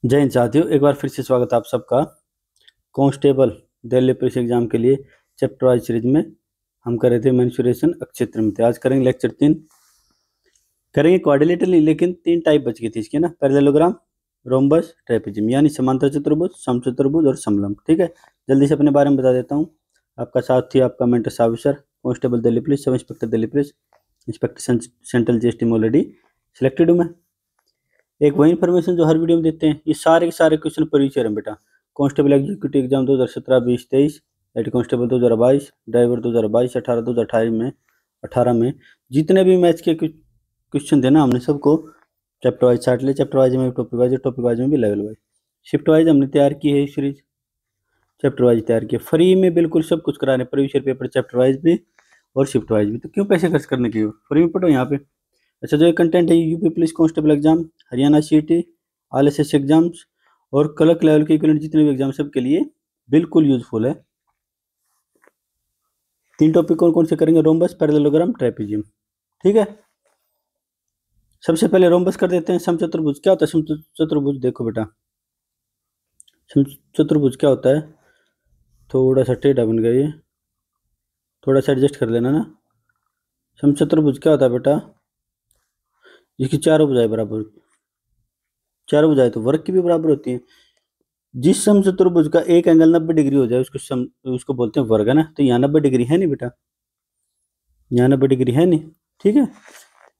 जय हिंद साथियों, एक बार फिर से स्वागत है आप सबका कांस्टेबल दिल्ली पुलिस एग्जाम के लिए चैप्टर वाइज सीरीज में। हम कर रहे थे मेंसुरेशन अक्षेत्र में थे। आज करेंगे लेक्चर 3, करेंगे क्वाड्रिलेटरल, लेकिन 3 टाइप बच गई थी इसके ना, पैरेललोग्राम, रोम्बस, ट्रेपेजियम, यानी समांतर चतुर्भुज, समचतुर्भुज और समलंब। ठीक है, जल्दी से अपने बारे में बता देता हूँ। आपका साथी, आपका mentor officer, constable Delhi police, sub inspector Delhi police, inspector central GST में ऑलरेडी सिलेक्टेड हूँ मैं। एक वही इन्फॉर्मेशन जो हर वीडियो में देते हैं, ये सारे के सारे क्वेश्चन परिचय हैं बेटा। Constable executive exam 2017-20-23, head constable 2022, driver 2022, 18 में जितने भी मैच के क्वेश्चन थे ना, हमने सबको चैप्टर वाइज छाट लिया। चैप्टर वाइज में टॉपिक वाइज में भी लेवल वाइज, शिफ्ट वाइज हमने तैयार की है सीरीज, चैप्टर वाइज तैयार किया। फ्री में बिल्कुल सब कुछ करा रहे, previous year paper chapter wise भी और शिफ्ट वाइज भी। तो क्यों पैसे खर्च करने की, फ्री में पढ़ो यहाँ पे। अच्छा, जो ये कंटेंट है UP police constable exam, Haryana सीटी, ऑल एसएससी एग्जाम्स और क्लर्क लेवल के इक्विवेलेंट जितने भी एग्जाम सबके लिए बिल्कुल यूजफुल है। 3 टॉपिक कौन कौन से करेंगे? Rhombus, parallelogram, trapezium. ठीक है, सबसे पहले रोम्बस कर देते हैं। समचतुर्भुज क्या होता है? समचतुर्भुज देखो बेटा, समचतुर्भुज क्या होता है? थोड़ा सा टेढ़ा बन गया ये, थोड़ा सा एडजस्ट कर लेना ना। समचतुर्भुज क्या होता है बेटा? जिसकी चारों भुजाएं बराबर होती है। चारों भुजाएं तो वर्ग की भी बराबर होती है। जिस समचतुर्भुज का एक एंगल 90 डिग्री हो जाए उसको बोलते हैं वर्ग, है ना। तो यहाँ 90 डिग्री है नहीं बेटा, यहाँ 90 डिग्री है नहीं। ठीक है,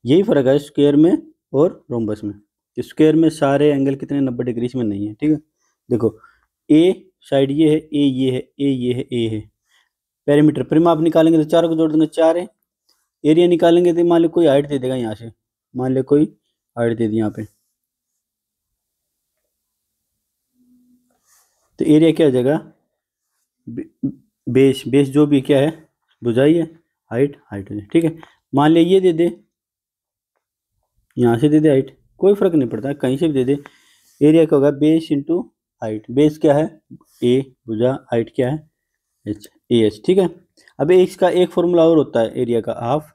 यही फर्क है स्क्वायर में और रोम्बस में। स्क्वायर में सारे एंगल कितने 90 डिग्री, इसमें नहीं है। ठीक है, देखो ए साइड ये है, ए ये है, ए ये है, ए है। पेरीमीटर परिमाप निकालेंगे तो चारों को जोड़ देंगे 4 है। एरिया निकालेंगे तो मान लो कोई हाइट दे देगा यहाँ से, मान लो कोई हाइट दे दी यहाँ पे, तो एरिया क्या हो जाएगा? बेस बेस जो भी क्या है, बुझाई है, हाइट हाइट हो जाए। ठीक है, मान लिया ये दे दे, यहाँ से दे दे हाइट, कोई फर्क नहीं पड़ता, कहीं से भी दे दे। एरिया क्या होगा? Base into height. बेस क्या है? ए भुजा, हाइट क्या है? H, A H. ठीक है, अब इसका एक फॉर्मूला और होता है एरिया का, half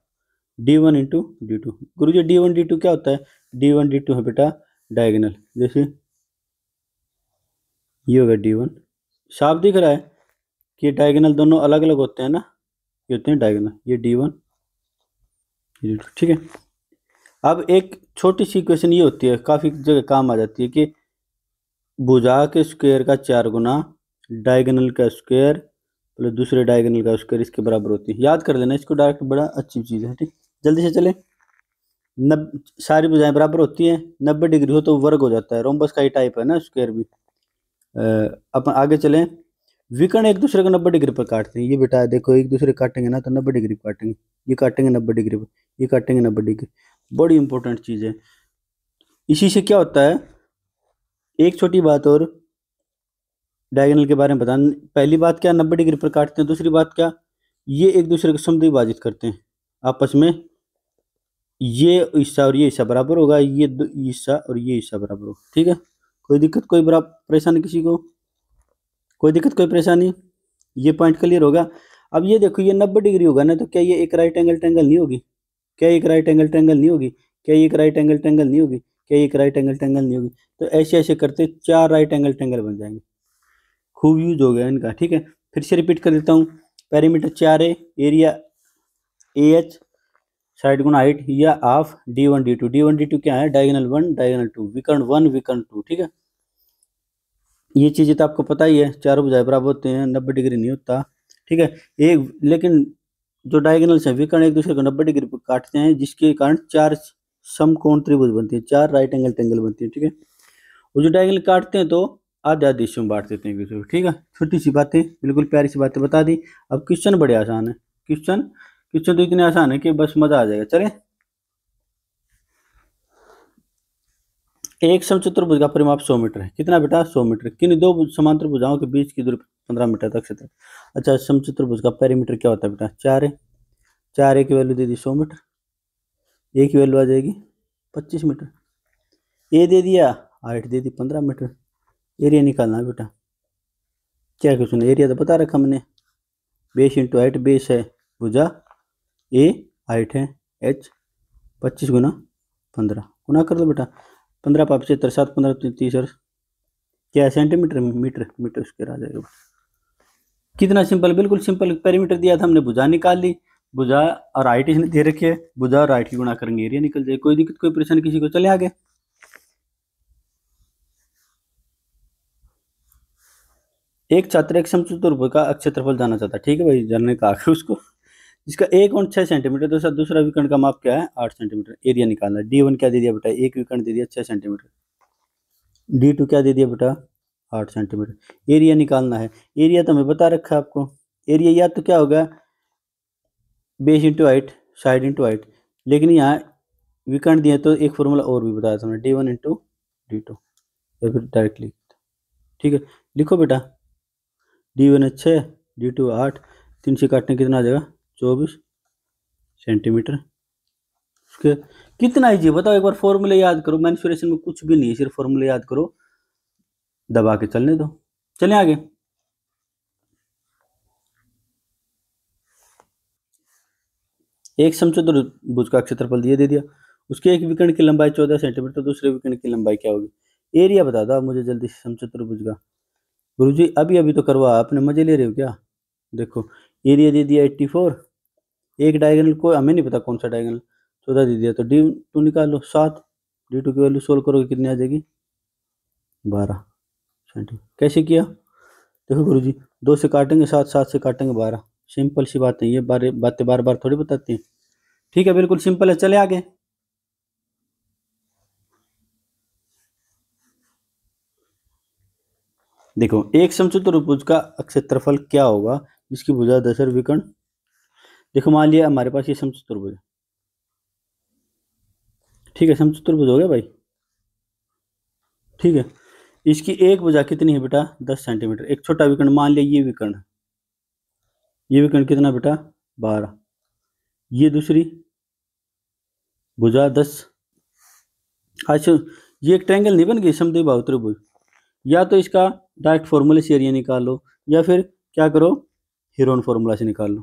d1 into D to. Guru ji d1 d2 क्या होता है? d1 d2 है बेटा डायगोनल। जैसे ये होगा d1, साफ दिख रहा है कि डायगोनल दोनों अलग अलग होते हैं ना, ये होते हैं डायगोनल, ये d1 ये d2। ठीक है, अब एक छोटी सी इक्वेशन ये होती है, काफी जगह काम आ जाती है कि भुजा के स्क्वायर का 4 गुना डायगोनल का स्क्वायर प्लस दूसरे डायगोनल का स्क्वायर इसके बराबर होती है। याद कर लेना इसको डायरेक्ट, बड़ा अच्छी चीज है। ठीक, जल्दी से चले। सारी भुजाएं बराबर होती हैं, 90 डिग्री हो तो वर्ग हो जाता है। रोम्बस का ही टाइप है ना स्क्वायर भी। अपन आगे चलें। विकर्ण एक दूसरे को 90 डिग्री पर काटते हैं। ये बेटा देखो, एक दूसरे काटेंगे ना तो 90 डिग्री पर काटेंगे, ये काटेंगे 90 डिग्री पर, ये काटेंगे 90 डिग्री। बड़ी इंपॉर्टेंट चीज है। इसी से क्या होता है, एक छोटी बात और डायगोनल के बारे में बताना। पहली बात क्या, 90 डिग्री पर काटते हैं। दूसरी बात क्या, ये एक दूसरे को समद्विभाजित करते हैं आपस में। ये हिस्सा और ये हिस्सा बराबर होगा, ये हिस्सा और ये हिस्सा बराबर होगा। ठीक है, कोई दिक्कत, कोई बड़ा परेशानी किसी को? कोई दिक्कत, कोई परेशानी? ये पॉइंट क्लियर होगा। अब ये देखो, ये 90 डिग्री होगा ना, तो क्या ये एक राइट एंगल ट्रायंगल नहीं होगी? क्या एक राइट एंगल ट्रायंगल नहीं होगी? क्या एक राइट एंगल ट्रायंगल नहीं होगी? क्या एक राइट एंगल ट्रायंगल नहीं होगी? तो ऐसे ऐसे करते 4 राइट एंगल ट्रायंगल बन जाएंगे। खूब यूज हो गया इनका। ठीक है, फिर से रिपीट कर देता हूँ। पेरीमीटर 4 है, area A H, side Guna height, या half d1 d2। d1 d2 क्या है? डायगोनल 1 डायगोनल 2, विकर्ण 1 विकर्ण 2। ठीक है, ये चीजें तो आपको पता ही है, चारों भुजाएं बराबर होते हैं, 90 डिग्री नहीं होता। ठीक है, एक लेकिन जो डायगोनल्स हैं विकर्ण एक दूसरे को 90 डिग्री पर काटते हैं, जिसके कारण 4 समकोण त्रिभुज बनते हैं, 4 राइट एंगल ट्रायंगल बनते हैं। ठीक है, वो जो डायगोनल काटते हैं तो आधे आधे हिस्सों में बांट देते हैं एक दूसरे को। ठीक है, छोटी सी बातें, बिल्कुल प्यारी सी बातें बता दी। अब क्वेश्चन बड़े आसान है। क्वेश्चन क्वेश्चन तो इतने आसान है कि बस मजा आ जाएगा। चले, एक समचतुर्भुज का परिमाप 100 मीटर है। कितना बेटा? 100 मीटर। किन दो समांतर भुजाओं के बीच की दूरी 15 मीटर तक क्षेत्र। अच्छा, समचतुर्भुज का पेरीमीटर क्या होता है बेटा? 4 है। 4 की वैल्यू दे दी 100 मीटर, ए की वैल्यू आ जाएगी 25 मीटर। ए दे दिया, हाइट दे दी 15 मीटर। एरिया निकालना है बेटा। क्या क्वेश्चन है? एरिया तो बता रखा मैंने, बेस इंटू हाइट। बेस है भुजा, ए हाइट है एच, 25 गुना 15 गुना कर दो बेटा। 15 5 75, 7 15 30 और क्या है, सेंटीमीटर मीटर, मीटर स्क्वायर आ जाएगा। कितना सिंपल, बिल्कुल सिंपल। पेरीमीटर दिया था हमने, भुजा निकाल ली, भुजा और हाइट इसने दे रखी है, भुजा और हाइट की गुणा करेंगे, एरिया निकल जाए। कोई दिक्कत, कोई परेशानी किसी को? चले आगे। एक छात्र एक समचतुर्भुज का क्षेत्रफल जाना चाहता है, ठीक है भाई, जानने का आखिर उसको, जिसका एक कोण 6 सेंटीमीटर, दूसरा दूसरा विकर्ण का माप क्या है, 8 सेंटीमीटर। एरिया निकालना है। D1 क्या दे दिया बेटा, एक विकर्ण दे दिया 6 सेंटीमीटर। D2 क्या दे दिया बेटा, 8 सेंटीमीटर। एरिया निकालना है। एरिया तो हमें बता रखा है आपको। एरिया या तो क्या होगा, base into height, side into height, लेकिन यहाँ विकर्ण दिए तो एक फॉर्मूला और भी बताया था हमने, D1 इंटू D2, या फिर डायरेक्टली। ठीक है, लिखो बेटा, D1 है 6, D2 8, 3 से काटने कितना आ जाएगा, 24 सेंटीमीटर। उसके कितना ही जी बताओ एक बार, फॉर्मूले याद करो। मेंसुरेशन में कुछ भी नहीं है, सिर्फ फॉर्मूले याद करो, दबा के चलने दो। चलें आगे। एक समचतुर्भुज का क्षेत्रफल दे दिया, उसके एक विकर्ण की लंबाई 14 सेंटीमीटर, तो दूसरे विकर्ण की लंबाई क्या होगी? एरिया बता दो आप मुझे जल्दी से समचतुर्भुज का। गुरुजी अभी अभी तो करवा, आपने मजे ले रहे हो क्या? देखो, एरिया दे दिया 84, एक डायगोनल को हमें नहीं पता कौन सा डायगोनल, 14 दे दिया, तो D2 निकाल लो 7, D2 की वैल्यू सोल्व करोगे कितनी आ जाएगी, 12 सेंटीमीटर। कैसे किया? देखो गुरुजी, 2 से काटेंगे 7, 7 से काटेंगे 12, सिंपल सी बात है, ये बातें बार बार थोड़ी बताती हैं। ठीक है, बिल्कुल सिंपल है। चले आगे। देखो, एक समचतुर्भुज का क्षेत्रफल क्या होगा जिसकी भुजा 10 और विकर्ण, देखो मान लिया हमारे पास ये समचतुर्भुज है, ठीक है, समचतुर्भुज हो गया भाई, ठीक है। इसकी एक भुजा कितनी है बेटा, 10 सेंटीमीटर। एक छोटा विकर्ण मान लिया, ये विकर्ण, ये विकर्ण कितना बेटा, 12। ये दूसरी भुजा 10। अच्छा, ये एक ट्रायंगल नहीं बन गई, समद्विबाहु त्रिभुज। या तो इसका डायरेक्ट फॉर्मूले से एरिया निकाल लो, या फिर क्या करो, हीरोन फॉर्मूला से निकाल लो।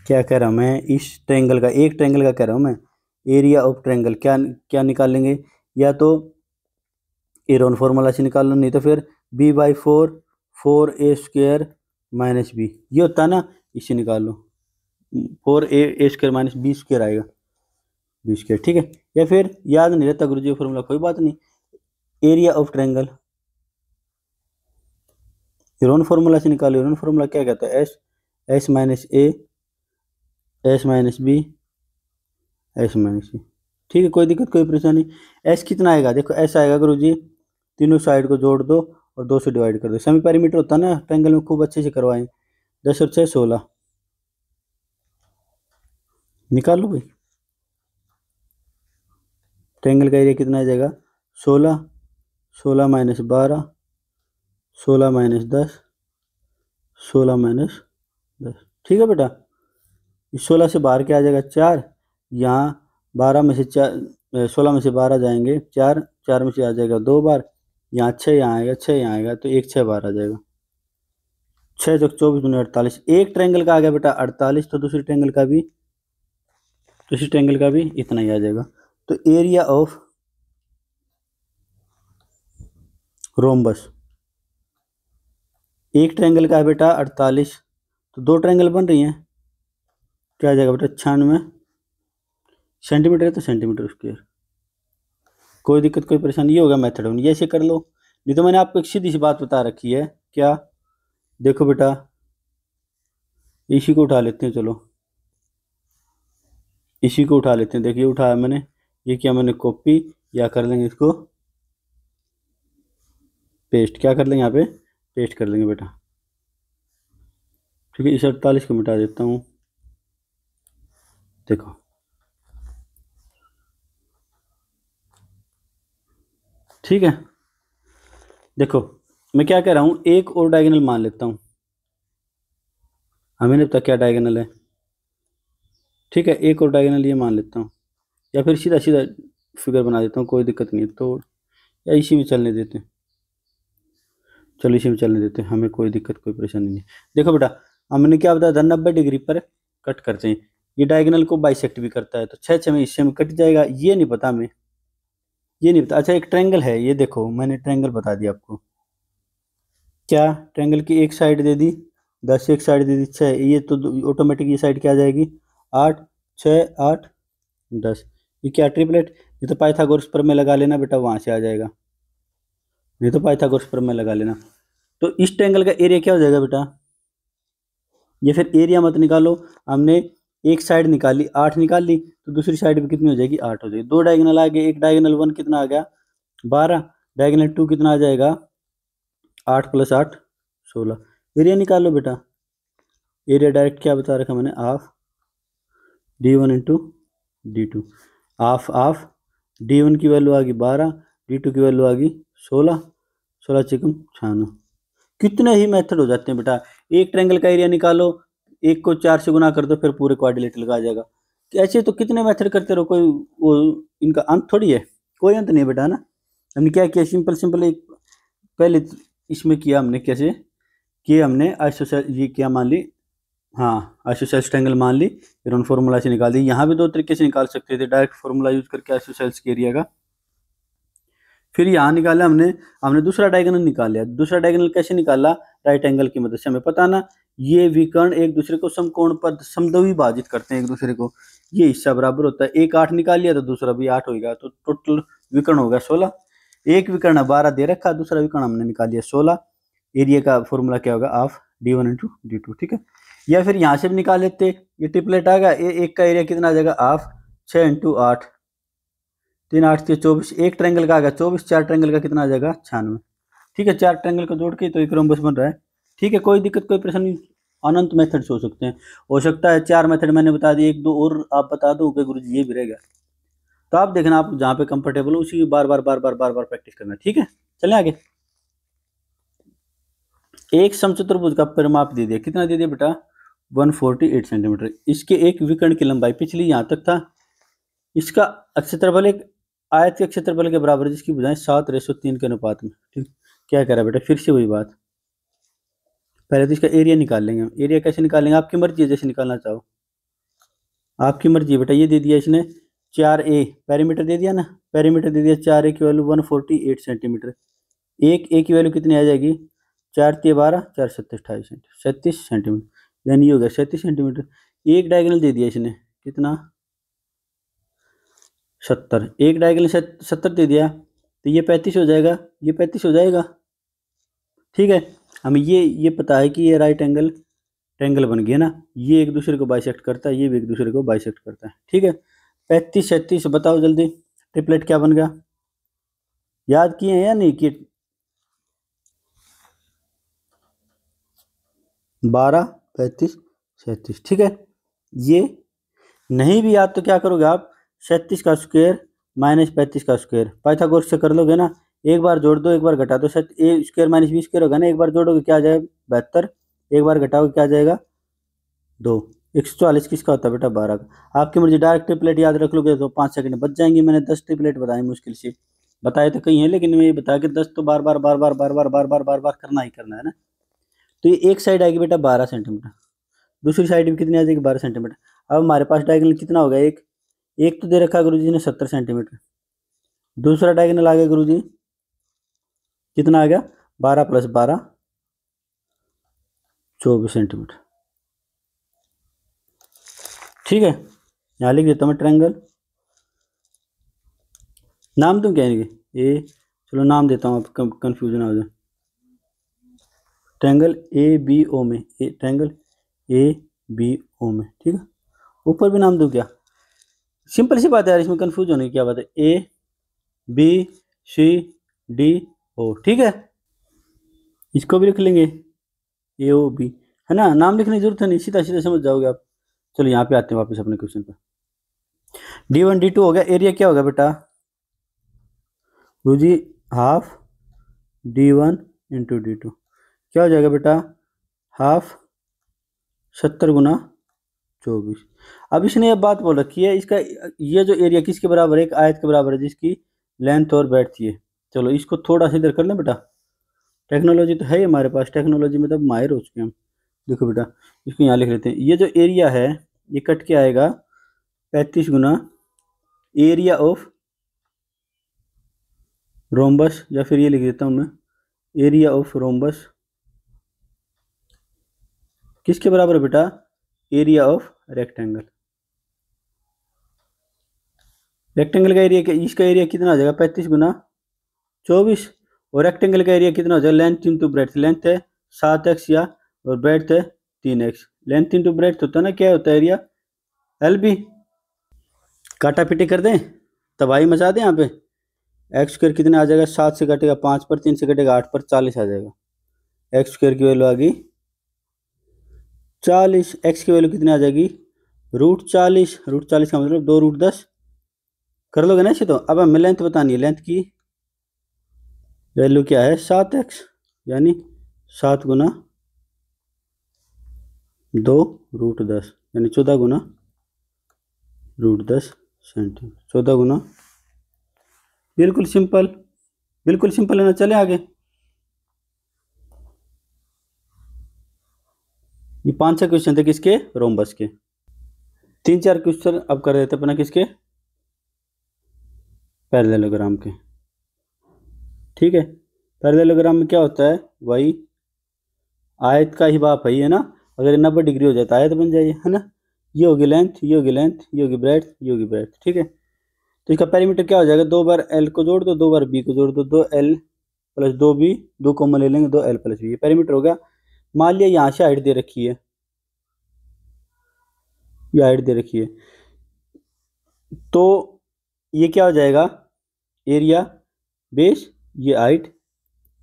क्या कह रहा हूँ मैं, इस ट्रायंगल का, एक ट्रायंगल का कह रहा हूँ मैं, एरिया ऑफ ट्रायंगल क्या क्या निकालेंगे, या तो हीरोन फॉर्मूला से निकाल लो, नहीं तो फिर B/4 4A² माइनस बी, ये होता है ना, इससे निकाल लो, 4A² माइनस B² आएगा, B², ठीक है। या फिर याद नहीं रहता गुरुजी फॉर्मूला, कोई बात नहीं, area of triangle Heron formula से निकालो। हीरोन फॉर्मूला क्या कहता है, S minus A, S minus B, S minus C, ठीक है, कोई दिक्कत, कोई परेशानी। S कितना आएगा, देखो S आएगा गुरुजी, तीनों साइड को जोड़ दो और 2 से डिवाइड कर दो। सेमी पेरीमीटर होता है ना ट्रायंगल में, खूब अच्छे से करवाएं। 10 और 6 16, निकाल लो भाई। ट्रायंगल का एरिया कितना आ जाएगा, 16, 16 माइनस 12, 16 माइनस 10, 16 माइनस 10, ठीक है बेटा। इस 16 से बाहर क्या आ जाएगा, 4, यहाँ 12 में से 4, 16 में से 12 जाएंगे 4, 4 में से आ जाएगा 2 बार, यहाँ 6 यहाँ आएगा, 6 यहाँ आएगा, तो 1 6 बार आ जाएगा, 6 चौक 24 दूनी 48। एक ट्रायंगल का आ गया बेटा 48, तो दूसरी ट्रायंगल का भी, दूसरी ट्रायंगल का भी इतना ही आ जाएगा। तो एरिया ऑफ रोम्बस, एक ट्रायंगल का है बेटा 48, तो 2 ट्रायंगल बन रही हैं, क्या आ जाएगा बेटा, 96 सेंटीमीटर है, तो सेंटीमीटर स्क्वायर। कोई दिक्कत, कोई परेशानी, ये होगा मेथड, ये ऐसे कर लो। नहीं तो मैंने आपको एक सीधी सी बात बता रखी है, क्या, देखो बेटा, इसी को उठा लेते हैं, चलो इसी को उठा लेते हैं। देखिए उठाया मैंने, ये किया मैंने कॉपी, या कर लेंगे इसको पेस्ट, क्या कर लेंगे यहाँ पे, पेस्ट कर लेंगे बेटा, ठीक है। इस 48 को मिटा देता हूँ, देखो ठीक है। देखो मैं क्या कह रहा हूँ, एक और डायगोनल मान लेता हूँ, हमें नहीं पता क्या डायगोनल है, ठीक है, एक और डायगोनल ये मान लेता हूँ, या फिर सीधा सीधा फिगर बना देता हूँ, कोई दिक्कत नहीं है, तो या इसी में चलने देते हैं, चलो इसी में चलने देते हैं, हमें कोई दिक्कत, कोई परेशानी नहीं। देखो बेटा, हमने क्या बताया था, 90 डिग्री पर कट करते हैं, ये डायगोनल को बाइसेक्ट भी करता है, तो 6 6 में इससे में कट जाएगा, ये नहीं पता हमें, ये नहीं पता। अच्छा, एक ट्रायंगल है, ये देखो मैंने ट्रायंगल बता दिया आपको, क्या ट्रायंगल की एक साइड दे दी 10, एक साइड दे दी 6, ये तो ऑटोमेटिक ये साइड क्या आ जाएगी 8, 6, 8, 10। ये क्या ट्रिपलेट? ये तो पाइथागोरस प्रमेय लगा लेना बेटा, वहां से आ जाएगा। ये तो पाइथागोरस प्रमेय लगा लेना। तो इस ट्रायंगल का एरिया क्या हो जाएगा बेटा? ये फिर एरिया मत निकालो, हमने एक साइड निकाली 8 निकाल ली, तो दूसरी साइड भी कितनी हो जाएगी 8 हो जाएगी। दो डायगोनल आ गए, एक डायगोनल 1 कितना आ गया 12, डायगोनल 2 कितना आ जाएगा 8 + 8 16। एरिया निकालो बेटा। एरिया डायरेक्ट क्या बता रखा मैंने, half d1 into d2। Half d1 की वैल्यू आ गई 12, d2 की वैल्यू आ गई 16, 16 चिकम 96। कितने ही मेथड हो जाते हैं बेटा। एक ट्रायंगल का एरिया निकालो, एक को 4 से गुना कर दो, फिर पूरे क्वाड्रिलेटरल का आ जाएगा। ऐसे तो कितने मेथड करते रहो, कोई वो इनका अंत थोड़ी है, कोई अंत नहीं है बेटा ना। हमने क्या किया, सिंपल सिंपल एक पहले इसमें किया हमने, कैसे कि हमने आइसोसेल ये क्या मान ली, हाँ आइसोसेल्स ट्रायंगल मान ली, फिर उन फॉर्मूला से निकाल दी। यहाँ भी दो तरीके से निकाल सकते थे, डायरेक्ट फॉर्मूला यूज करके आइसोसेल्स के एरिया का। फिर यहाँ निकाला हमने हमने दूसरा डायगोनल निकाल लिया। दूसरा डायगोनल कैसे निकाला, राइट एंगल की मदद से। हमें पता ना ये विकर्ण एक दूसरे को समकोण पर समद्विभाजित करते हैं एक दूसरे को, ये हिस्सा बराबर होता है। एक 8 निकाल लिया तो दूसरा भी 8 होगा, तो टोटल विकर्ण होगा 16। एक विकर्ण 12 दे रखा, दूसरा विकर्ण हमने निकाल लिया 16। एरिया का फॉर्मूला क्या होगा, हाफ d1 इंटू d2, ठीक है। या फिर यहाँ से भी निकाल लेते, ये ट्रिपलेट आ गया, एक का एरिया कितना आ जाएगा, हाफ 6 इंटू 8, 3 8 के 24। एक ट्रायंगल का आ गया 24, 4 ट्रायंगल का कितना आ जाएगा 96, ठीक है। 4 ट्रायंगल को जोड़ के तो एक रोम्बस बन रहा है, ठीक है। कोई दिक्कत कोई परेशानी, अनंत मेथड्स हो सकते हैं, हो सकता है 4 मेथड मैंने बता दिए, एक दो और आप बता दो कि गुरुजी ये भी रहेगा। तो आप देखना, आप जहाँ पे कंफर्टेबल हो उसी बार बार बार बार बार बार प्रैक्टिस करना, ठीक है। चलें आगे। एक समचतुर्भुज का परिमाप दे दिया, कितना दे दिया बेटा 148 सेंटीमीटर। इसके एक विकर्ण की लंबाई पिछली यहाँ तक था, इसका क्षेत्रफल एक आयत के क्षेत्रफल के बराबर है, जिसकी भुजाएं 7:3 के अनुपात में, ठीक। क्या कह रहा है बेटा, फिर से वही बात, पहले तो इसका एरिया निकाल लेंगे हम। एरिया कैसे निकालेंगे, आपकी मर्जी है, जैसे निकालना चाहो आपकी मर्जी है बेटा। ये दे दिया इसने 4a, पेरीमीटर दे दिया ना, पेरीमीटर दे दिया 4a की वैल्यू 148 सेंटीमीटर। एक a की वैल्यू कितनी आ जाएगी, 4 × 12 4 × 7 28 37 सेंटीमीटर, यानी ये हो गया 37 सेंटीमीटर। एक डायगोनल दे दिया इसने कितना 70, एक डायगोनल 70 दे दिया, तो ये 35 हो जाएगा, ये 35 हो जाएगा, ठीक है। हमें ये पता है कि ये राइट एंगल ट्रायंगल बन गया ना, ये एक दूसरे को बाइसेक्ट करता है, ये भी एक दूसरे को बाइसेक्ट करता है, ठीक है। 35 37 बताओ जल्दी, ट्रिपलेट क्या बन गया, याद किए हैं या नहीं किए, 12 35 37, ठीक है। ये नहीं भी याद तो क्या करोगे आप, 37 का स्क्वायर माइनस 35 का स्क्वायर पाइथागोरस से कर लोगे ना, एक बार जोड़ दो एक बार घटा दो, ए स्क्वायर माइनस बी स्क्वायर होगा ना, एक बार जोड़ोगे क्या आ जाएगा 72, एक बार घटाओगे क्या आ जाएगा 2। 144 किसका होता है बेटा 12 का। आपकी मर्जी, डायरेक्ट ट्रिपलेट याद रख लोगे तो 5 सेकंड बच जाएंगे। मैंने 10 ट्रिपलेट बताए मुश्किल से, बताए तो कई हैं, लेकिन मैं ये बताया कि 10 तो बार बार बार बार बार बार बार बार बार बार करना ही करना है ना। तो ये एक साइड आएगी बेटा 12 सेंटीमीटर, दूसरी साइड भी कितनी आ जाएगी 12 सेंटीमीटर। अब हमारे पास डायगोनल कितना होगा, एक तो दे रखा है गुरुजी ने 70 सेंटीमीटर, दूसरा डायगोनल आ गया गुरुजी कितना आ गया 12 + 12 24 सेंटीमीटर, ठीक है। यहाँ लिख देता हूँ मैं ट्रायंगल, नाम दूँ क्या इनके, ए चलो नाम देता हूँ, आप कंफ्यूजन हो जाए। ट्रायंगल ABO में, ट्रायंगल ABO में, ठीक है। ऊपर भी नाम दूँ क्या, सिंपल सी बात है यार, इसमें कंफ्यूज होने की क्या बात है, ABCDO, ठीक है। इसको भी लिख लेंगे AOB, है ना, नाम लिखने की जरूरत है नहीं, सीधा सीधा समझ जाओगे आप। चलो यहाँ पे आते हैं वापस अपने क्वेश्चन पर। D1 D2 हो गया, एरिया क्या होगा बेटा गुरुजी, हाफ D1 इंटू D2, क्या हो जाएगा बेटा हाफ 70 × 24। अब इसने ये बात बोल रखी है, इसका ये जो एरिया किसके बराबर है, एक आयत के बराबर है जिसकी लेंथ और ब्रेड्थ थी। चलो इसको थोड़ा सा इधर कर लें बेटा, टेक्नोलॉजी तो है ही हमारे पास, टेक्नोलॉजी में तो माहिर हो चुके हैं हम। देखो बेटा इसको यहाँ लिख लेते हैं, ये जो एरिया है ये कट के आएगा 35 × एरिया ऑफ रोम्बस, या फिर ये लिख देता हूँ मैं एरिया ऑफ रोम्बस किसके बराबर है बेटा? Area of rectangle. रेक्टेंगल का एरिया, इसका एरिया कितना हो जाएगा? 35 गुना 24। और रेक्टेंगल का एरिया कितना हो जाएगा? Length into breadth. लेंथ है 7x या, और ब्रेड्थ है 3x। लेंथ इंटू ब्रेड्थ होता है ना, क्या होता है एरिया? LB। काटा पीटी कर दें, तबाही मचा दें यहाँ पे। एक्स स्क्वायर कितना आ जाएगा? 7 से कटेगा 5 पर, 3 से कटेगा 8 पर, 40 आ जाएगा। एक्स स्क्वायर की वैल्यू आ गई 40। एक्स की वैल्यू कितनी आ जाएगी? √40। √40 का मतलब 2√10। कर लोगे ना इसे? तो अब हमें लेंथ बतानी है। लेंथ की वैल्यू क्या है? 7x, यानी 7 गुना 2√10, यानी 14 गुना √10 सेंटीमीटर। 14 गुना, बिल्कुल सिंपल, बिल्कुल सिंपल है ना। चले आगे। ये 5-6 क्वेश्चन थे किसके? रोम्बस के। 3-4 क्वेश्चन अब कर देते अपना किसके? पैरेललोग्राम के। ठीक है, पैरेललोग्राम में क्या होता है? वही आयत का ही बाप है ना। अगर 90 डिग्री हो जाए तो आयत बन जाए, है ना। ये होगी लेंथ, ये होगी लेंथ, ये होगी ब्रेड्थ, ये होगी ब्रेड्थ। ठीक है, तो इसका पेरीमीटर क्या हो जाएगा? 2 बार L को जोड़ दो, 2 बार B को जोड़ दो, 2L + 2B, 2 कॉमन ले लेंगे, 2L + B, ये पेरीमीटर हो गया। मान लिया यहाँ से हाइट दे रखी है, ये हाइट दे रखी है, तो ये क्या हो जाएगा? एरिया बेस, ये हाइट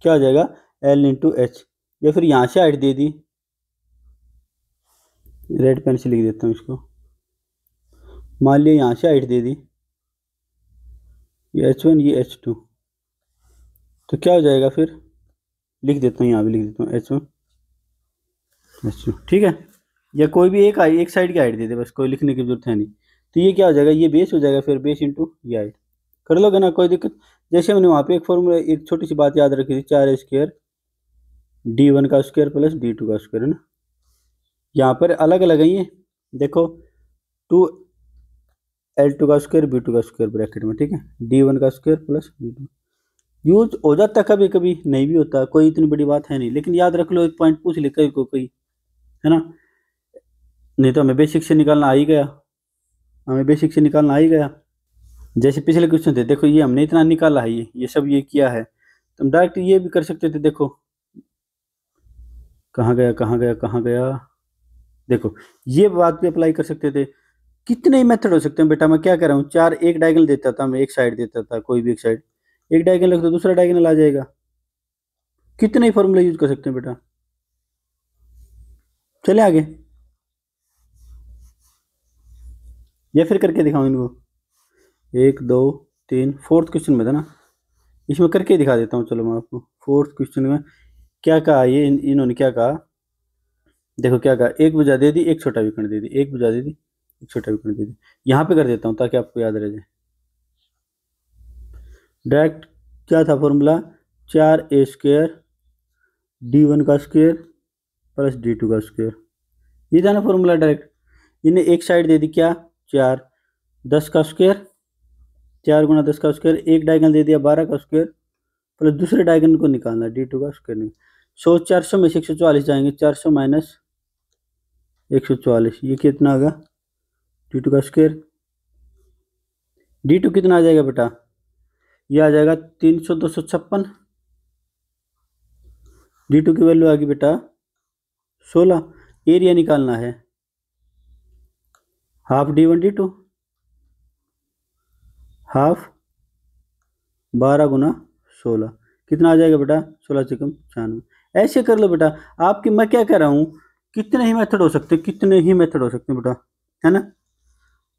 क्या हो जाएगा? L × H। या फिर यहाँ से हाइट दे दी, रेड पेन से लिख देता हूँ इसको। मान लिया यहाँ से हाइट दे दी, ये H1, ये H2, तो क्या हो जाएगा फिर? लिख देता हूँ, यहाँ भी लिख देता हूँ H1 H2। ठीक है, या कोई भी एक साइड की हाइट दे दे, बस कोई लिखने की जरूरत है नहीं। तो ये क्या हो जाएगा? ये बेस हो जाएगा, फिर बेस इंटू ये हाइट। कर लोगे ना, कोई दिक्कत? जैसे मैंने वहाँ पे एक फॉर्मूला, एक छोटी सी बात याद रखी थी, 4a² D1 का स्क्वायर + D2 का स्क्वायर, है ना। यहाँ पर अलग अलग है ये, देखो 2L2 का स्क्वायर, B2 का स्क्वायर ब्रैकेट में। ठीक है, D1 का स्क्वायर + D2 यूज हो जाता है, कभी कभी नहीं भी होता, कोई इतनी बड़ी बात है नहीं, लेकिन याद रख लो, एक पॉइंट पूछ ले कोई, है ना। नहीं तो हमें बेसिक से निकालना आ ही गया, हमें बेसिक से निकालना आ ही गया। जैसे पिछले क्वेश्चन थे, देखो ये हमने इतना निकाला है, ये सब ये किया है, तुम डायरेक्ट ये भी कर सकते थे। देखो कहाँ गया, कहाँ गया, कहाँ गया, देखो ये बात भी अप्लाई कर सकते थे। कितने ही मेथड हो सकते हैं बेटा, मैं क्या कह रहा हूँ, 4 एक डायगोनल देता था मैं, एक साइड देता था, कोई भी एक साइड, एक डायगोनल रख दो, दूसरा डायगोनल आ जाएगा। कितने ही फॉर्मूला यूज कर सकते हैं बेटा। चले आगे, या फिर करके दिखाऊं इनको। 1 2 3, फोर्थ क्वेश्चन में था ना, इसमें करके दिखा देता हूँ। चलो मैं आपको फोर्थ क्वेश्चन में क्या कहा, ये इन्होंने क्या कहा, देखो क्या कहा, एक भुजा दे दी, एक छोटा विकर्ण दे दी, एक भुजा दे दी, एक छोटा विकर्ण दे दी। यहाँ पे कर देता हूँ ताकि आपको याद रह जाए। डायरेक्ट क्या था फॉर्मूला? 4a² D1 का स्क्वायर + D2 का स्क्वायर, ये था ना फॉर्मूला डायरेक्ट। इन्हें एक साइड दे दी क्या? 4, 10 का स्क्वायर, 4 × 10 का स्क्वायर, एक डायगोनल दे दिया 12 का स्क्वायर, प्लस दूसरे डायगोनल को निकालना, D2 का स्क्वायर। 100 400 में से 144 जाएंगे, 400 - 144, ये कितना होगा? D2 का स्क्वायर। D2 कितना आ जाएगा बेटा? ये आ जाएगा 300 256। D2 की वैल्यू आ गई बेटा 16। एरिया निकालना है, हाफ D1 D2, हाफ 12 × 16, कितना आ जाएगा बेटा? 16 × 96। ऐसे कर लो बेटा आपकी, मैं क्या कह रहा हूँ, कितने ही मेथड हो सकते हैं, कितने ही मेथड हो सकते हैं बेटा, है ना।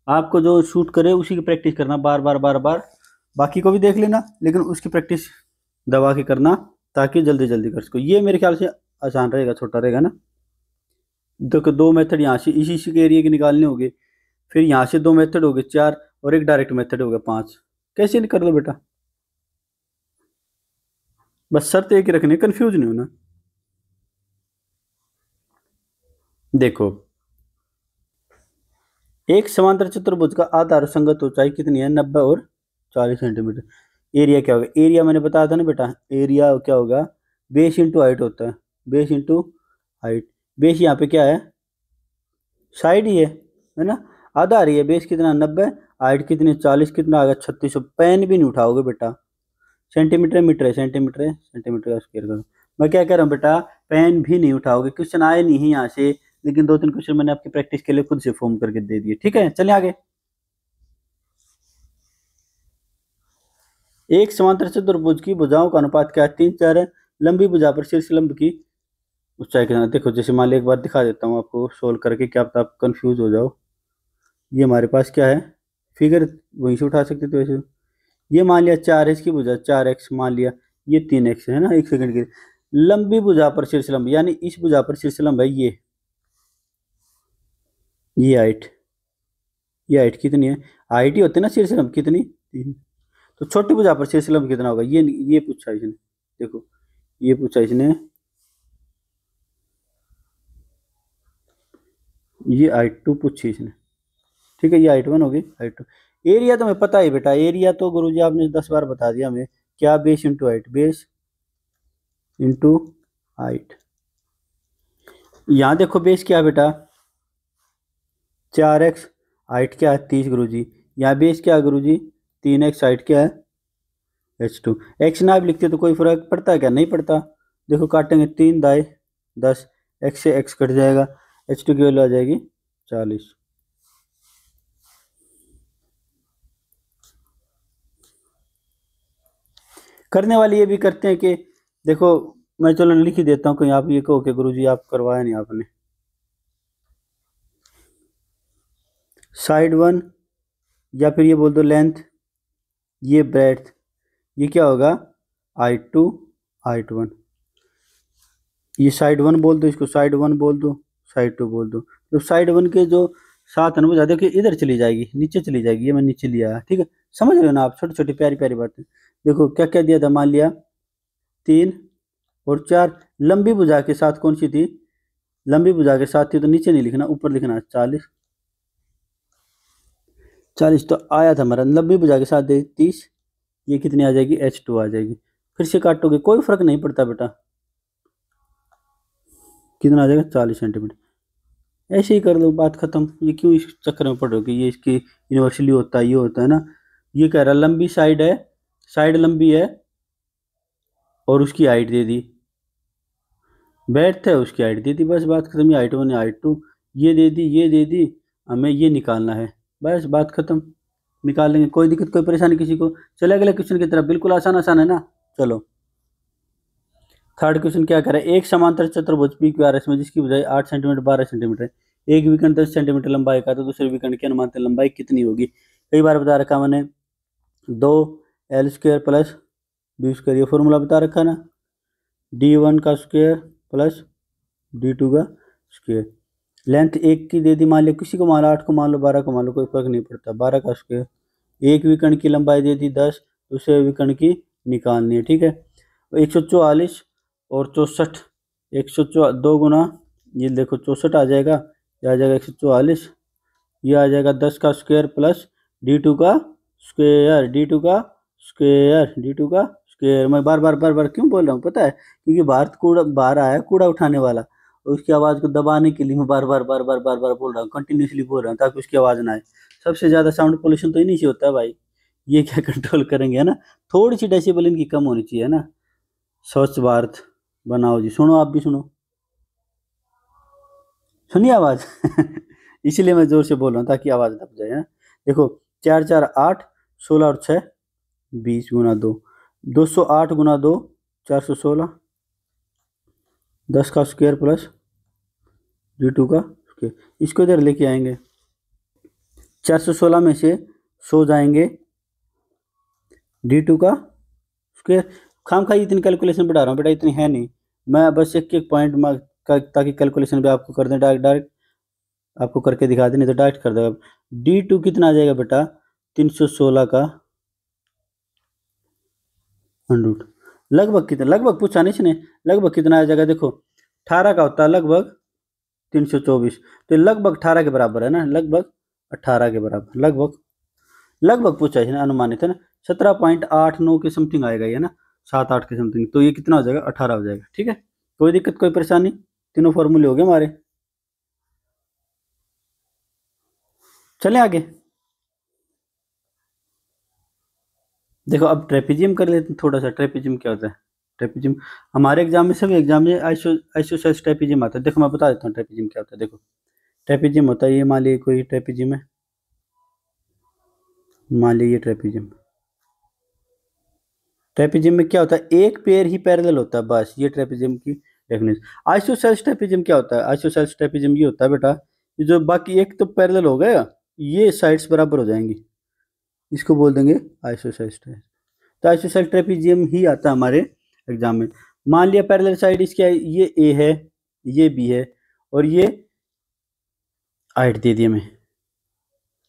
आपको जो शूट करे उसी की प्रैक्टिस करना, बार बार बार बार, बाकी को भी देख लेना, लेकिन उसकी प्रैक्टिस दबा के करना, ताकि जल्दी जल्दी कर सको। ये मेरे ख्याल से आसान रहेगा, छोटा रहेगा ना। देखो 2 मेथड यहाँ से इसी के एरिया के निकालने होंगे, फिर यहाँ से 2 मेथड हो गए 4, और एक डायरेक्ट मेथड हो गया 5। कैसे नहीं कर लो बेटा, बस शर्त एक ही रखनी, कंफ्यूज नहीं होना। देखो एक समांतर चतुर्भुज का आधार संगत ऊंचाई कितनी है? 90 और 40 सेंटीमीटर। एरिया क्या होगा? एरिया मैंने बताया था ना बेटा, एरिया क्या होगा? बेस इंटू हाइट होता है, बेस इंटू हाइट। बेस यहाँ पे क्या है, साइड ही है ना। आधा आ रही है, बेस कितना 90, हाइट कितनी 40, कितना आ गया 3600। पेन भी नहीं उठाओगे बेटा, सेंटीमीटर मीटर है, सेंटीमीटर है, सेंटीमीटर का स्क्वायर करो। मैं क्या कह रहा हूँ बेटा, पेन भी नहीं उठाओगे, क्वेश्चन आए नहीं है यहाँ से, लेकिन 2-3 क्वेश्चन मैंने आपकी प्रैक्टिस के लिए खुद से फॉर्म करके दे दिए। ठीक है, चलिए आगे। एक समांतर चतुर्भुज की भुजाओं का अनुपात क्या है, 3:4 है। लंबी भुजा पर शीर्ष लंब की ऊंचाई कितना, देखो जैसे मान लिया, एक बार दिखा देता हूँ आपको सोल्व करके, क्या पता आप कंफ्यूज हो जाओ। ये हमारे पास क्या है, फिगर वहीं से उठा सकते थे वैसे। ये मान लिया 4 है इसकी भुजा, 4x मान लिया, ये 3x है ना। एक सेकंड की, लंबी भुजा पर शीर्ष लंब, यानी इस भुजा पर शीर्ष लंब है ये हाइट, ये हाइट कितनी है, हाइट ही होती है ना शीर्ष लंब कितनी, 3। तो छोटी भुजा पर शीर्ष लंब कितना होगा, ये पूछा इसने, देखो ये पूछा इसने, ये हाइट 2 पूछी इसने। ठीक है, ये हाइट 1 होगी, हाइट 2। एरिया तो हमें पता ही बेटा, एरिया तो गुरुजी आपने 10 बार बता दिया हमें, क्या base into height, base into height. यहाँ देखो बेस क्या है बेटा, 4x, हाइट क्या है 30 गुरुजी। यहाँ बेस क्या है गुरुजी, 3x, हाइट क्या है h2। x ना भी लिखते तो कोई फर्क पड़ता है क्या, नहीं पड़ता। देखो काटेंगे 3 दाए 10, x से x कट जाएगा, h2 की वैल्यू आ जाएगी 40। करने वाली ये भी करते हैं कि देखो, मैं चलो लिख ही देता हूँ, कहीं आप ये कहो कि गुरुजी आप करवाया नहीं आपने। साइड 1, या फिर ये बोल दो लेंथ, ये ब्रेड्थ, ये क्या होगा हाइट 2 हाइट 1। ये साइड 1 बोल दो, इसको साइड 1 बोल दो, साइड 2 बोल दो। तो साइड 1 के जो 7 है वो देखिए इधर चली जाएगी, नीचे चली जाएगी, ये मैं नीचे लिया, ठीक है। समझ रहे हो ना आप, छोटी छोटी प्यारी प्यारी बातें। देखो क्या क्या दिया था, मान लिया 3 और 4, लंबी भुजा के साथ कौन सी थी, लंबी भुजा के साथ थी तो नीचे नहीं लिखना, ऊपर लिखना 40। 40 तो आया था हमारा, लंबी भुजा के साथ 30, ये कितनी आ जाएगी h2 आ जाएगी। फिर से काटोगे कोई फर्क नहीं पड़ता बेटा, कितना आ जाएगा 40 सेंटीमीटर। ऐसे ही कर दो, बात खत्म। ये क्यों इस चक्कर में पड़ रहे हो कि ये इसकी यूनिवर्सली होता है, ये होता है ना। ये कह रहा लंबी साइड है, साइड लंबी है और उसकी हाइट दे दी, बैठ है उसकी हाइट दे दी, बस बात खत्म। ये हाइट 1 या हाइट 2 ये दे दी, ये दे दी, हमें ये निकालना है, बस बात खत्म। निकाल लेंगे, कोई दिक्कत कोई परेशानी किसी को। चले अगले क्वेश्चन की तरफ, बिल्कुल आसान आसान है ना। चलो थर्ड क्वेश्चन क्या करे, एक समांतर चतुर्भुज पी क्यू आर एस में जिसकी भुजाई 8 सेंटीमीटर 12 सेंटीमीटर है, एक विकर्ण 10 सेंटीमीटर लंबाई का, तो दूसरे विकर्ण की अनुमानित लंबाई कितनी होगी। कई बार बता रखा मैंने, 2l² प्लस b², ये फॉर्मूला बता रखा ना, d1 का स्क्वायर प्लस d2 का स्क्वायर। लेंथ एक की दे दी, मान लो किसी को मान लो 8 को मान लो 12 को मान लो, कोई फर्क नहीं पड़ता, 12 का स्क्वायर। एक विकर्ण की लंबाई दे दी 10, दूसरे विकर्ण की निकालनी है, ठीक है। 144 और 64, 102 गुना ये देखो 64 आ जाएगा, ये आ जाएगा 144, ये आ जाएगा 10 का स्क्वायर प्लस d2 का स्क्वायर, d2 का स्क्वायर, d2 का स्क्वायर। मैं बार बार क्यों बोल रहा हूँ पता है, क्योंकि बाहर आया कूड़ा उठाने वाला, और उसकी आवाज़ को दबाने के लिए मैं बार बार बोल रहा हूँ, कंटिन्यूसली बोल रहा हूँ ताकि उसकी आवाज़ ना आए। सबसे ज़्यादा साउंड पोल्यूशन तो इन्हीं से होता है भाई, ये क्या कंट्रोल करेंगे, है ना। थोड़ी सी डेसिबल इनकी कम होनी चाहिए, है ना। स्वच्छ भारत बनाओ जी, सुनो आप भी सुनो, सुनिए आवाज़ इसीलिए मैं ज़ोर से बोल रहा हूँ ताकि आवाज़ दब जाए, है। देखो 4 4 8, 16 और 6 20 गुना 2, 208 गुना 2 416, 10 का स्क्वायर प्लस d2 का स्क्वायर। इसको इधर लेके आएंगे, 416 में से 100 जाएंगे, d2 का स्क्वायर। खाम खाई इतनी कैलकुलेशन बढ़ा रहा हूँ बेटा, इतनी है नहीं, मैं बस एक एक पॉइंट में ताकि कैलकुलेशन भी आपको कर दें, डायरेक्ट आपको करके दिखा दें, नहीं तो डायरेक्ट कर देगा। d2 कितना आ जाएगा बेटा, 316 का अंडरूट, लगभग कितना, लगभग पूछा नहीं इसने, लगभग कितना आ जाएगा, देखो 18 का होता है लगभग 324, तो लगभग 18 के बराबर है ना, लगभग 18 के बराबर, लगभग पूछा इसने, अनुमानित है ना। 17.89 के समथिंग आएगा ये ना, 7-8 के समथिंग, तो ये कितना हो जाएगा 18 हो जाएगा, ठीक है। कोई दिक्कत कोई परेशानी। तीनों फॉर्मूले हो गए हमारे। चलें आगे। देखो अब ट्रेपेजियम कर लेते हैं थोड़ा सा। ट्रेपेजियम क्या होता है? ट्रेपेजियम हमारे एग्जाम में, सभी एग्जाम में आइसोसेल्स ट्रेपेजियम आता है। देखो मैं बता देता हूँ ट्रेपेजियम क्या होता है। देखो ट्रेपेजियम होता है, ये मान लीजिए कोई ट्रेपेजियम है, मान लीजिए ट्रेपेजियम। ट्रेपेजियम में क्या होता है? एक पेयर ही पैरेलल होता है, बस। ये ट्रेपेजियम की डेफिनेशन। आइसोसेल्स ट्रेपेजियम क्या होता है? आइसोसेल्स ट्रेपेजियम ये होता है बेटा, ये जो बाकी एक तो पैरेलल हो गया, ये साइड्स बराबर हो जाएंगी, इसको बोल देंगे आइसोसेल्स ट्रेपेजियम। तो आइसोसेल्स ट्रेपेजियम ही आता है हमारे एग्जाम में। मान लिया पैरेलल साइड इसकी ये ए है, ये बी है, और ये हाइट दे दी हमें,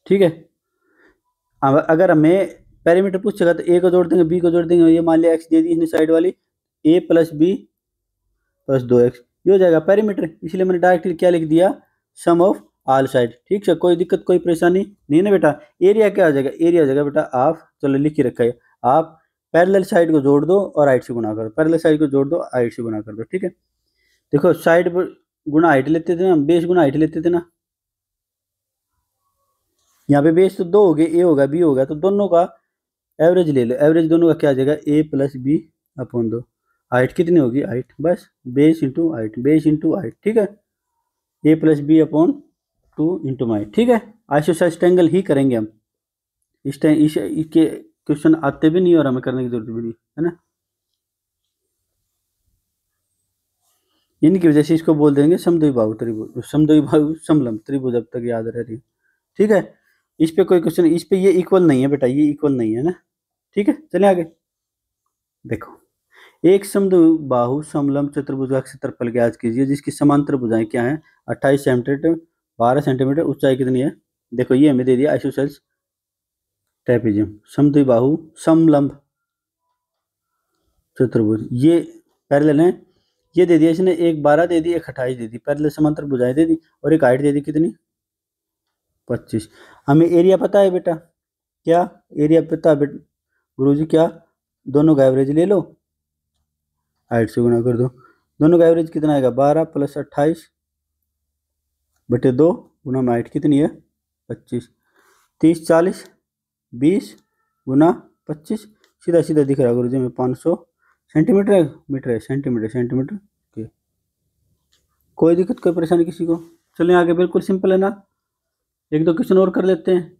ठीक है। अब अगर हमें पैरामीटर पूछेगा तो ए को जोड़ देंगे, बी को जोड़ देंगे, ये मान लिया एक्स दे दी इसने साइड वाली, ए प्लस बी प्लस 2x, ये हो जाएगा पैरामीटर। इसलिए मैंने डायरेक्टली क्या लिख दिया? सम ऑफ ऑल साइड। ठीक है, कोई दिक्कत कोई परेशानी नहीं ना बेटा। एरिया क्या हो जाएगा? एरिया हो जाएगा बेटा आप, चलो लिख के रखा है, आप पैरेलल साइड को जोड़ दो और हाइट से गुणा करो, पैरेलल साइड को जोड़ दो, हाइट से गुणा कर दो, ठीक है। देखो साइड गुणा हाइट लेते थे ना, बेस गुणा हाइट लेते थे ना। यहाँ पे बेस तो 2 हो गए, ए होगा बी होगा, तो दोनों का एवरेज ले लो। एवरेज दोनों का क्या आ जाएगा? ए प्लस बी अपॉन 2। हाइट कितनी होगी? हाइट बस base into height, base into height, ठीक है। ए प्लस बी अपॉन 2 इंटू माई, ठीक है। आइसोसेल्स ट्रायंगल ही करेंगे हम। इस टाइम इसके क्वेश्चन आते भी नहीं और हमें करने की जरूरत भी नहीं है ना। इनकी वजह से इसको बोल देंगे समद्विबाहु त्रिभुज, समद्विबाहु समलंब त्रिभुज, अब तक याद रह रही है, ठीक है। इस पे कोई क्वेश्चन, इस पे ये इक्वल नहीं है बेटा, ये इक्वल नहीं है ना, ठीक है। चलिए आगे देखो। एक समद्विबाहु समलंब चतुर्भुज का क्षेत्रफल ज्ञात कीजिए जिसकी समांतर भुजाएं क्या है? 28 सेंटीमीटर, 12 सेंटीमीटर, ऊंचाई कितनी है? देखो ये हमें दे दिया आइसोसेल्स ट्रेपेजियम समद्विबाहु समलंब चतुर्भुज, ये पैरेलल है। ये दे दिया इसने, एक 12 दे दी, एक 28 दे दी, पैरेलल समांतर भुजाएं दे दी, और एक हाइट दे दी कितनी? 25। हमें एरिया पता है बेटा, क्या एरिया पता है बेटा? गुरुजी क्या? दोनों का एवरेज ले लो, हाइट से गुणा कर दो। दोनों का एवरेज कितना आएगा? 12 प्लस 28 बटे 2 गुना में हाइट कितनी है? 25। 30 40 20 गुना 25, सीधा सीधा दिख रहा है गुरुजी में 500 सेंटीमीटर है, मीटर है, सेंटीमीटर सेंटीमीटर के। कोई दिक्कत कोई परेशानी किसी को? चलें आगे, बिल्कुल सिंपल है ना। एक दो क्वेश्चन और कर लेते हैं।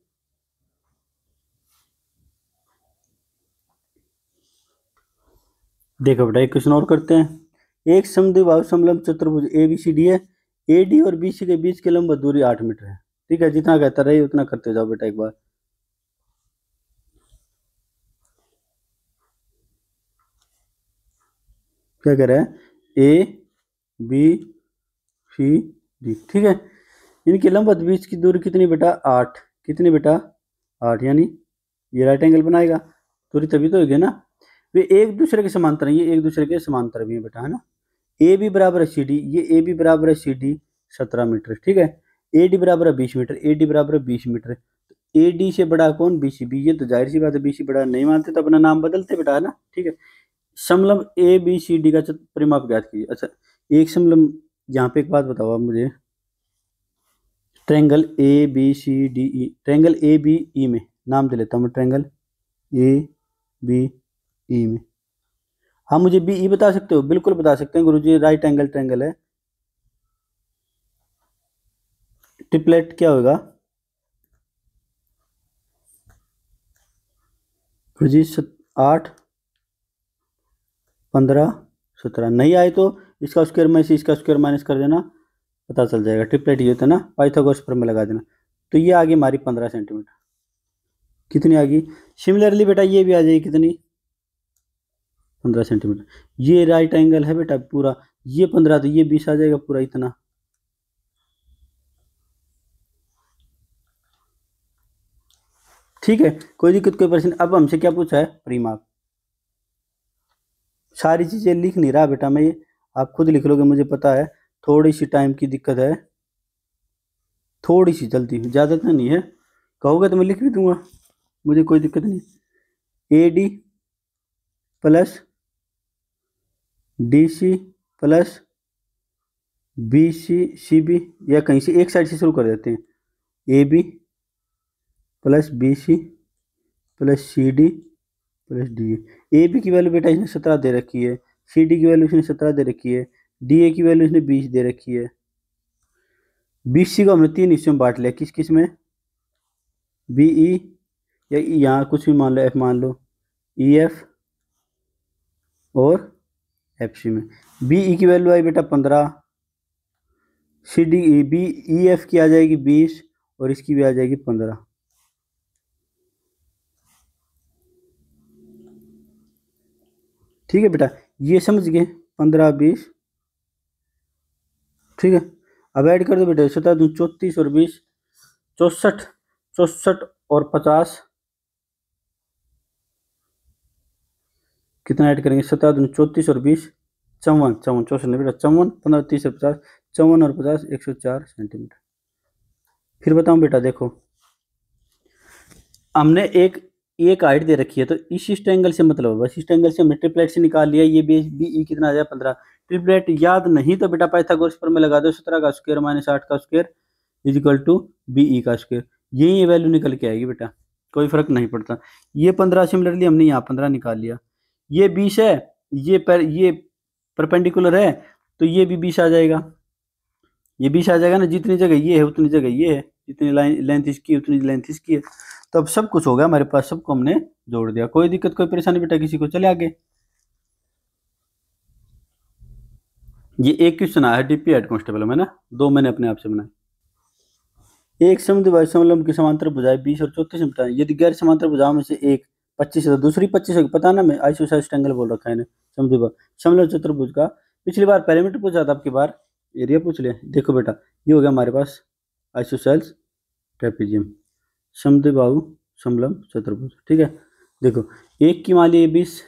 देखो बेटा एक क्वेश्चन और करते हैं। एक समद्विबाहु समलंब चतुर्भुज ABCD है, AD और BC के बीच की लंब दूरी 8 मीटर है, ठीक है। जितना कहता रहे उतना करते जाओ बेटा। एक बार क्या कह रहा है? ABCD, ठीक है। इनकी लंबवत बीच की दूरी कितनी बेटा? 8। कितनी बेटा? 8, यानी ये राइट एंगल बनाएगा, दूरी तभी तो होगी ना। वे एक दूसरे के समांतर हैं, ये एक दूसरे के समांतर भी है बेटा, है ना। ए बी बराबर है सी डी, ये ए बी बराबर है सी डी 17 मीटर, ठीक है। ए डी बराबर है 20 मीटर, ए डी बराबर है 20 मीटर। ए डी से बड़ा कौन? B C B. ये तो जाहिर सी बात है, बी सी बड़ा, नहीं मानते तो अपना नाम बदलते बेटा, है ना, ठीक है। समलंब ए बी सी डी का परिमाप ज्ञात कीजिए। अच्छा एक समलंब, यहाँ पे एक बात बताओ आप मुझे, triangle A B C D E, triangle A B E में नाम दे लेता हूँ मैं, ट्रायंगल ए बी ई में। हाँ मुझे बी ई बता सकते हो? बिल्कुल बता सकते हैं गुरुजी, राइट एंगल ट्रायंगल है। ट्रिपलेट क्या होगा गुरुजी? 8 15 17। नहीं आए तो इसका स्क्वायर में से इसका स्क्वायर माइनस कर देना, पता चल जाएगा। ट्रिपलेट ये होता है ना, पाइथागोरस प्रमेय लगा देना। तो ये आ गई हमारी 15 सेंटीमीटर। कितनी आ गई? सिमिलरली बेटा ये भी आ जाएगी कितनी? 15 सेंटीमीटर। ये राइट एंगल है बेटा पूरा, ये 15 तो ये 20 आ जाएगा पूरा इतना। ठीक है, कोई दिक्कत कोई परेशानी? अब हमसे क्या पूछा है? परिमाप। सारी चीजें लिख नहीं रहा बेटा मैं, ये आप खुद लिख लोगे, मुझे पता है। थोड़ी सी टाइम की दिक्कत है, थोड़ी सी जल्दी, ज़्यादा तो नहीं है। कहोगे तो मैं लिख भी दूंगा, मुझे कोई दिक्कत नहीं। A D plus D C plus B C B, या कहीं से एक साइड से शुरू कर देते हैं, A B plus B C plus C D plus D A B की वैल्यू बेटा इसने 17 दे रखी है, सी डी की वैल्यू इसने 17 दे रखी है, डी ए की वैल्यू इसने 20 दे रखी है। बी सी को हमने 3 हिस्सों में बांट लिया, किस किस में, बी ई, या यहाँ कुछ भी मान लो, एफ मान लो, ई एफ और एफ सी में। बी ई की वैल्यू आई बेटा 15, C D B E F की आ जाएगी 20 और इसकी भी आ जाएगी 15। ठीक है बेटा, ये समझ गए, 15 20, ठीक है। अब ऐड कर दो बेटा, 17 दूँ 34 और 20 64, 64 और 50, कितना ऐड करेंगे, 17 दूँ 34 और 20 54, 64 नहीं बेटा 54, 15 30 और 50, 54 और 50 104 सेंटीमीटर। फिर बताऊं बेटा, देखो हमने एक हाइट दे रखी है, तो इस एंगल से मतलब बस इस एंगल से हमने ट्रिपलेट से निकाल लिया, ये बी ई कितना आ जाए 15। ट्रिपलेट याद नहीं तो बेटा पाइथागोरस पर में लगा दो, 17 का स्क्वायर माइनस 8 का square is equal to B E का स्क्वायर, यही वैल्यू निकल के आएगी बेटा, कोई फर्क नहीं पड़ता। ये 15 सिमिलरली हमने यहाँ 15 निकाल लिया, ये 20 है, ये परपेंडिकुलर है तो ये भी 20 आ जाएगा, ये 20 आ जाएगा ना, जितनी जगह ये है उतनी जगह ये है, जितनी लेंथ इसकी उतनी लेंथ इसकी है। तो अब सब कुछ हो गया हमारे पास, सबको हमने जोड़ दिया, कोई दिक्कत कोई परेशानी बेटा किसी को, चले आगे। ये एक क्वेश्चन आया है डीपी हेड कांस्टेबल में ना, 2 मैंने अपने आप से बनाए। एक समद्विभाजक समलंब की समांतर भुजाएं 20 और 34 में बताएं, यदि गैर समांतर भुजाओं में से एक 25 है तो दूसरी 25 है, पता ना, मैं आइसोसेलेस ट्रायंगल बोल रखा है समद्विभाजक समलंब चतुर्भुज का। पिछली बार पैरामीटर पूछा था, आपकी बार एरिया पूछ लिया। देखो बेटा, ये हो गया हमारे पास आइसोसेलेस ट्रेपेजियम समद्विबाहु समलंब चतुर्भुज, ठीक है। देखो एक की मान ली 20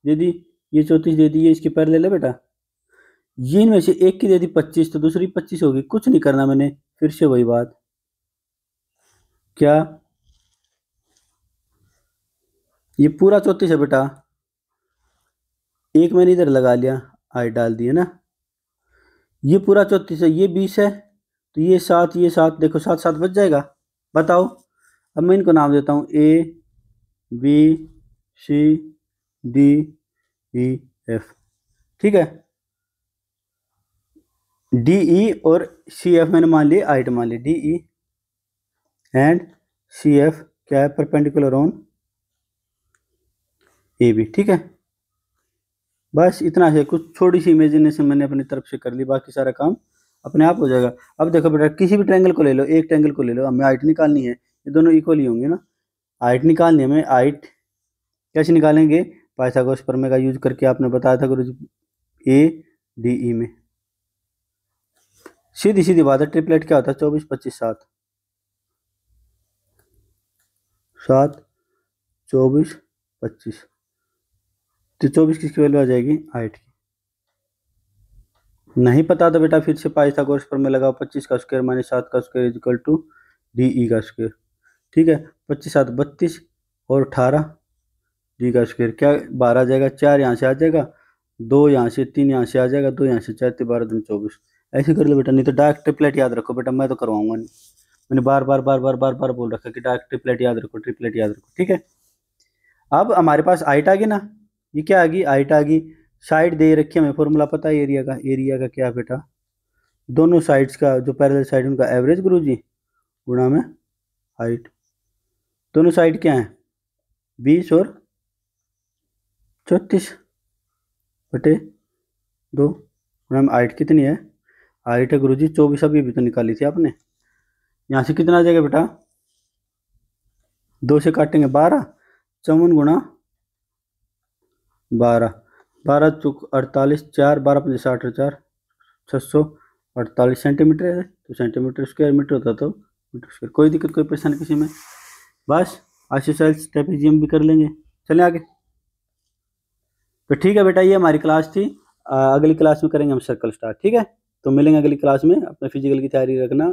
दे दी, ये 34 दे दी, ये इसकी पैरेलल है बेटा, ये इनमें से एक की दे दी 25 तो दूसरी 25 होगी, कुछ नहीं करना मैंने, फिर से वही बात, क्या ये पूरा 34 है बेटा, एक मैंने इधर लगा लिया, आई डाल दिया ना, ये पूरा 34 है, ये 20 है, तो ये 7 ये 7, देखो 7 7 बच जाएगा। बताओ, अब मैं इनको नाम देता हूँ A B C D E F, ठीक है। डी ई और सी एफ मैंने मान लिया, हाइट मान ली, D E and C F क्या है, परपेंडिकुलर ऑन ए बी, ठीक है। बस इतना है, कुछ छोटी सी इमेजिनेशन मैंने अपनी तरफ से कर ली, बाकी सारा काम अपने आप हो जाएगा। अब देखो बेटा, किसी भी ट्रायंगल को ले लो, एक ट्रायंगल को ले लो, हमें हाइट निकालनी है, ये दोनों इक्वल ही होंगे ना, हाइट निकालनी है हमें, हाइट कैसे निकालेंगे, पाइथागोरस प्रमेय का यूज करके, आपने बताया था गुरु जी ए डी ई में, सीधी सीधी बात है, ट्रिपलेट क्या होता है, 24 25 7 7 24 25, तो 24 किसकी वैल्यू आ जाएगी, 8 की। नहीं पता तो बेटा फिर से पाइथागोरस प्रमेय लगाओ, 25 का स्क्वायर माइनस 7 का square is equal to D E का स्क्वायर, ठीक है। 25 7 32 और 18 डी का स्क्वायर क्या 12 आ जाएगा, 4 यहाँ से आ जाएगा, 2 यहाँ से, 3 यहाँ से आ जाएगा, 2 यहाँ से, 4 12 2 24, ऐसे कर लो बेटा। नहीं तो डार्क ट्रिपलेट याद रखो बेटा, मैं तो करवाऊंगा नहीं, मैंने बार बार बार बार बार बार बोल रखा कि डार्क ट्रिपलेट याद रखो, ट्रिपलेट याद रखो, ठीक है। अब हमारे पास हाइट आ गई ना, ये क्या आ गई, हाइट आ गई, साइड दे रखी है, हमें फॉर्मूला पता है एरिया का, एरिया का क्या बेटा, दोनों साइड्स का जो पैरेलल साइड उनका एवरेज गुरुजी गुणा में हाइट, दोनों साइड क्या है 20 और 34 बटे 2 गुणा में हाइट कितनी है, हाइट है गुरुजी 24, अभी भी तो निकाली थी आपने, यहाँ से कितना आ जाएगा बेटा, 2 से काटेंगे 12, 54 गुणा 12, 12 चौक 48, 4 12 5 60 और 4 648 सेंटीमीटर है, तो सेंटीमीटर स्क्वायर, मीटर होता तो मीटर स्क्वायर, कोई दिक्कत कोई परेशानी किसी में, बस आइसोसेलेस ट्रेपेजियम भी कर लेंगे। चलें आगे, तो ठीक है बेटा, ये हमारी क्लास थी, अगली क्लास में करेंगे हम सर्कल स्टार्ट, ठीक है। तो मिलेंगे अगली क्लास में, अपने फिजिकल की तैयारी रखना,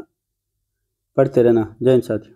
पढ़ते रहना, जय हिंद साथियों।